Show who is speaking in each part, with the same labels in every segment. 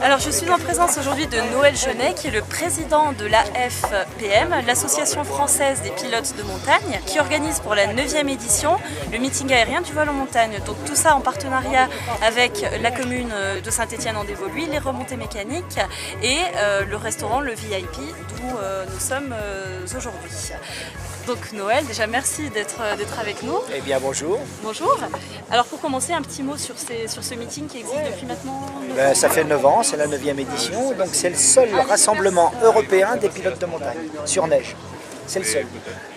Speaker 1: Alors je suis en présence aujourd'hui de Noël Genet, qui est le président de l'AFPM, l'Association française des pilotes de montagne, qui organise pour la 9e édition le meeting aérien du vol en montagne. Donc tout ça en partenariat avec la commune de Saint-Étienne-en-Dévoluy, les remontées mécaniques et le restaurant Le VIP d'où nous sommes aujourd'hui. Donc Noël, déjà merci d'être avec nous.
Speaker 2: Eh bien bonjour.
Speaker 1: Bonjour. Alors pour commencer, un petit mot sur ce meeting qui existe depuis maintenant 9 ans.
Speaker 2: Ça fait 9 ans, c'est la 9e édition, donc c'est le seul rassemblement européen des pilotes de montagne, sur neige. C'est le seul.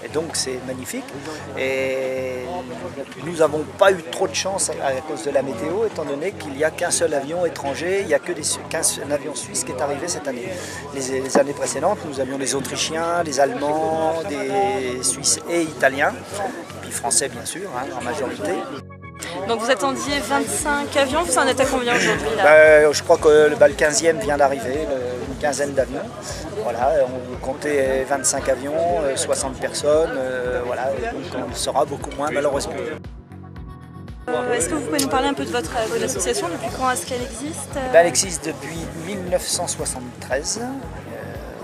Speaker 2: Et donc c'est magnifique. Et nous n'avons pas eu trop de chance à cause de la météo, étant donné qu'il n'y a qu'un seul avion étranger, il n'y a qu'un avion suisse qui est arrivé cette année. Les années précédentes, nous avions des Autrichiens, des Allemands, des Suisses et Italiens, et puis Français bien sûr, en majorité.
Speaker 1: Donc vous attendiez 25 avions, vous en êtes à combien aujourd'hui là?
Speaker 2: Je crois que le 15e vient d'arriver, une quinzaine d'avions. Voilà, on comptait 25 avions, 60 personnes, voilà, donc on sera beaucoup moins malheureusement.
Speaker 1: Est-ce que vous pouvez nous parler un peu de votre association? Depuis quand est-ce qu'elle existe?
Speaker 2: Elle existe depuis 1973.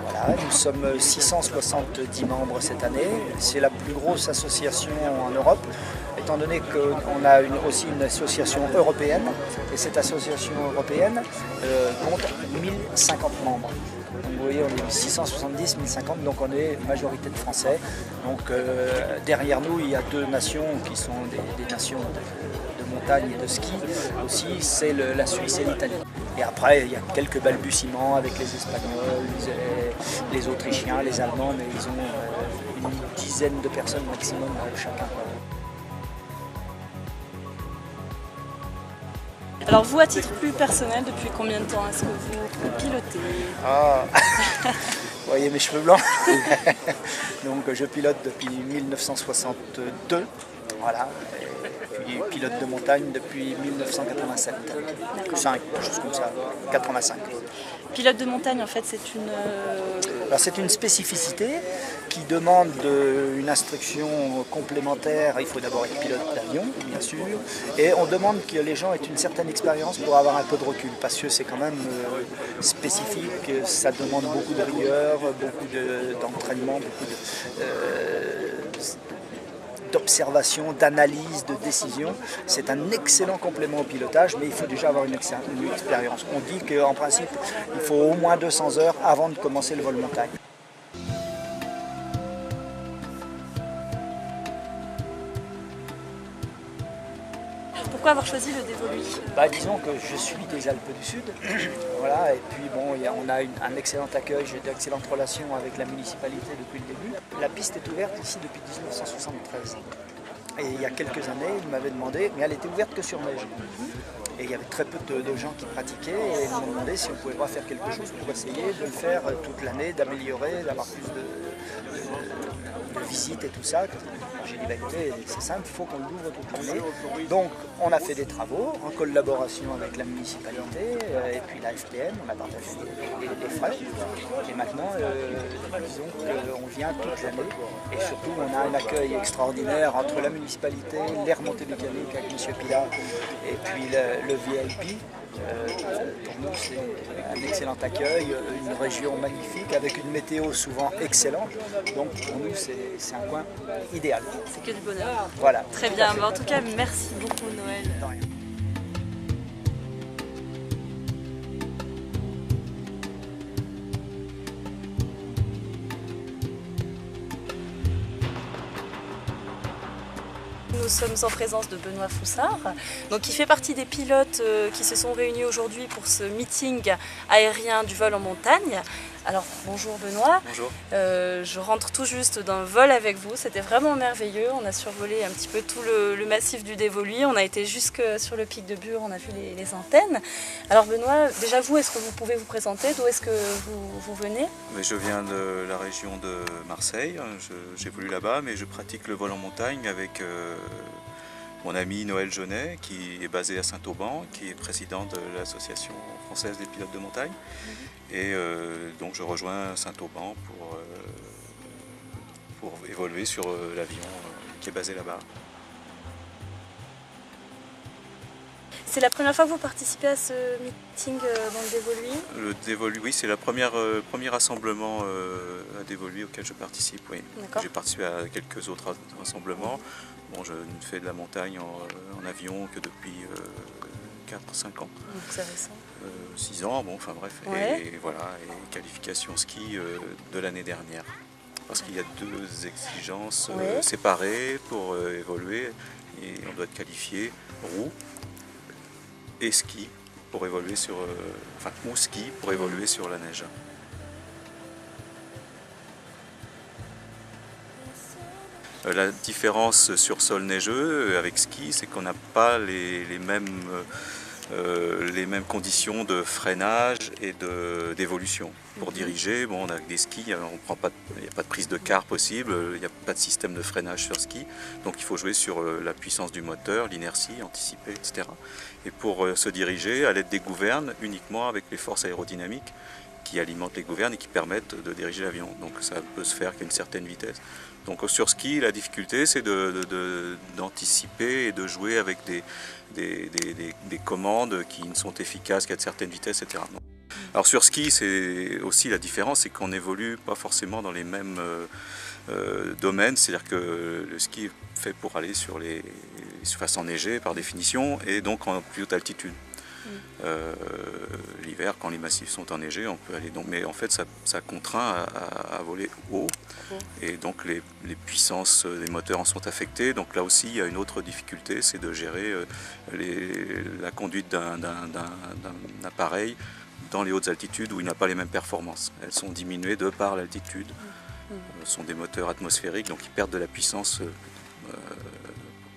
Speaker 2: Voilà, nous sommes 670 membres cette année. C'est la plus grosse association en Europe, étant donné qu'on a aussi une association européenne. Et cette association européenne compte 1050 membres. Donc vous voyez, on est 670, 1050, donc on est majorité de Français. Donc derrière nous, il y a deux nations qui sont des nations de montagne et de ski. Aussi, c'est la Suisse et l'Italie. Et après, il y a quelques balbutiements avec les Espagnols, les Autrichiens, les Allemands, mais ils ont une dizaine de personnes maximum chacun.
Speaker 1: Alors vous, à titre plus personnel, depuis combien de temps est-ce que vous pilotez?
Speaker 2: Vous voyez mes cheveux blancs. Donc je pilote depuis 1962, voilà. Et puis pilote de montagne depuis 1987. 5, quelque chose comme ça, 85.
Speaker 1: Pilote de montagne, en fait, c'est une...
Speaker 2: Alors, c'est une spécificité qui demande une instruction complémentaire. Il faut d'abord être pilote d'avion, bien sûr, et on demande que les gens aient une certaine expérience pour avoir un peu de recul, parce que c'est quand même spécifique, ça demande beaucoup de rigueur, beaucoup d'entraînement, beaucoup d'observation, d'analyse, de décision. C'est un excellent complément au pilotage, mais il faut déjà avoir une expérience. On dit qu'en principe, il faut au moins 200 heures avant de commencer le vol montagne.
Speaker 1: Pourquoi avoir choisi le Dévoluy?
Speaker 2: Disons que je suis des Alpes du Sud, voilà, et puis bon, on a un excellent accueil, j'ai d'excellentes relations avec la municipalité depuis le début. La piste est ouverte ici depuis 1973. Et il y a quelques années, ils m'avaient demandé, mais elle était ouverte que sur neige. Et il y avait très peu de gens qui pratiquaient, et ils m'ont demandé si on ne pouvait pas faire quelque chose pour essayer de le faire toute l'année, d'améliorer, d'avoir plus de visites et tout ça. J'ai dit, écoutez, c'est simple, il faut qu'on l'ouvre toute l'année. Donc on a fait des travaux en collaboration avec la municipalité et puis la FPM, on a partagé les frais. Et maintenant, disons qu'on vient toute l'année. Et surtout, on a un accueil extraordinaire entre la municipalité, les remontées mécaniques avec M. Pilat et puis le VIP. Pour nous, c'est un excellent accueil, une région magnifique avec une météo souvent excellente. Donc pour nous, c'est un coin idéal.
Speaker 1: C'est que du bonheur.
Speaker 2: Voilà.
Speaker 1: Très bien. En tout cas, merci beaucoup, Noël.
Speaker 2: De rien.
Speaker 1: Nous sommes en présence de Benoît Foussard, donc qui fait partie des pilotes qui se sont réunis aujourd'hui pour ce meeting aérien du vol en montagne. Alors bonjour Benoît.
Speaker 3: Bonjour.
Speaker 1: Je rentre tout juste d'un vol avec vous, c'était vraiment merveilleux. On a survolé un petit peu tout le massif du Dévoluy, on a été jusque sur le pic de Bure, on a vu les antennes. Alors Benoît, déjà vous, est-ce que vous pouvez vous présenter? D'où est-ce que vous venez?
Speaker 3: Je viens de la région de Marseille, j'évolue là-bas, mais je pratique le vol en montagne avec mon ami Noël Genet, qui est basé à Saint-Auban, qui est président de l'Association française des pilotes de montagne. Et donc je rejoins Saint-Auban pour évoluer sur l'avion qui est basé là-bas.
Speaker 1: C'est la première fois que vous participez à ce meeting dans le Dévoluy?
Speaker 3: Le Dévoluy, oui, c'est le premier rassemblement à Dévoluy auquel je participe. Oui. J'ai participé à quelques autres rassemblements. Bon, je ne fais de la montagne en avion que depuis 4-5 ans.
Speaker 1: Donc c'est récent.
Speaker 3: 6 ans, bon, enfin bref. Ouais. Et voilà, et qualification ski de l'année dernière. Parce qu'il y a 2 exigences séparées pour évoluer. Et on doit être qualifié roue et ski pour évoluer sur, ou ski pour évoluer sur la neige. La différence sur sol neigeux avec ski, c'est qu'on n'a pas les mêmes conditions de freinage et d'évolution. Pour diriger, bon, on a des skis, il n'y a pas de prise de quart possible, il n'y a pas de système de freinage sur ski, donc il faut jouer sur la puissance du moteur, l'inertie, anticiper, etc. Et pour se diriger, à l'aide des gouvernes, uniquement avec les forces aérodynamiques qui alimentent les gouvernes et qui permettent de diriger l'avion. Donc ça peut se faire qu'à une certaine vitesse. Donc sur ski, la difficulté, c'est d'anticiper et de jouer avec des commandes qui ne sont efficaces qu'à de certaines vitesses, etc. Alors sur ski, c'est aussi la différence, c'est qu'on n'évolue pas forcément dans les mêmes domaines, c'est-à-dire que le ski est fait pour aller sur les surfaces enneigées par définition et donc en plus haute altitude. L'hiver, quand les massifs sont enneigés, on peut aller. Mais en fait, ça contraint à voler haut, et donc les puissances des moteurs en sont affectées. Donc là aussi, il y a une autre difficulté, c'est de gérer la conduite d'un appareil dans les hautes altitudes où il n'a pas les mêmes performances. Elles sont diminuées de par l'altitude. Ce sont des moteurs atmosphériques, donc ils perdent de la puissance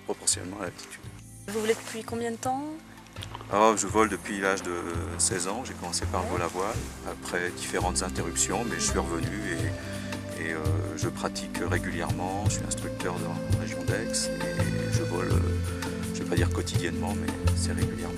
Speaker 3: proportionnellement à l'altitude.
Speaker 1: Vous volez depuis combien de temps ?
Speaker 3: Alors, je vole depuis l'âge de 16 ans, j'ai commencé par le vol à voile, après différentes interruptions, mais je suis revenu et je pratique régulièrement, je suis instructeur dans la région d'Aix et je vole, je ne vais pas dire quotidiennement, mais c'est régulièrement.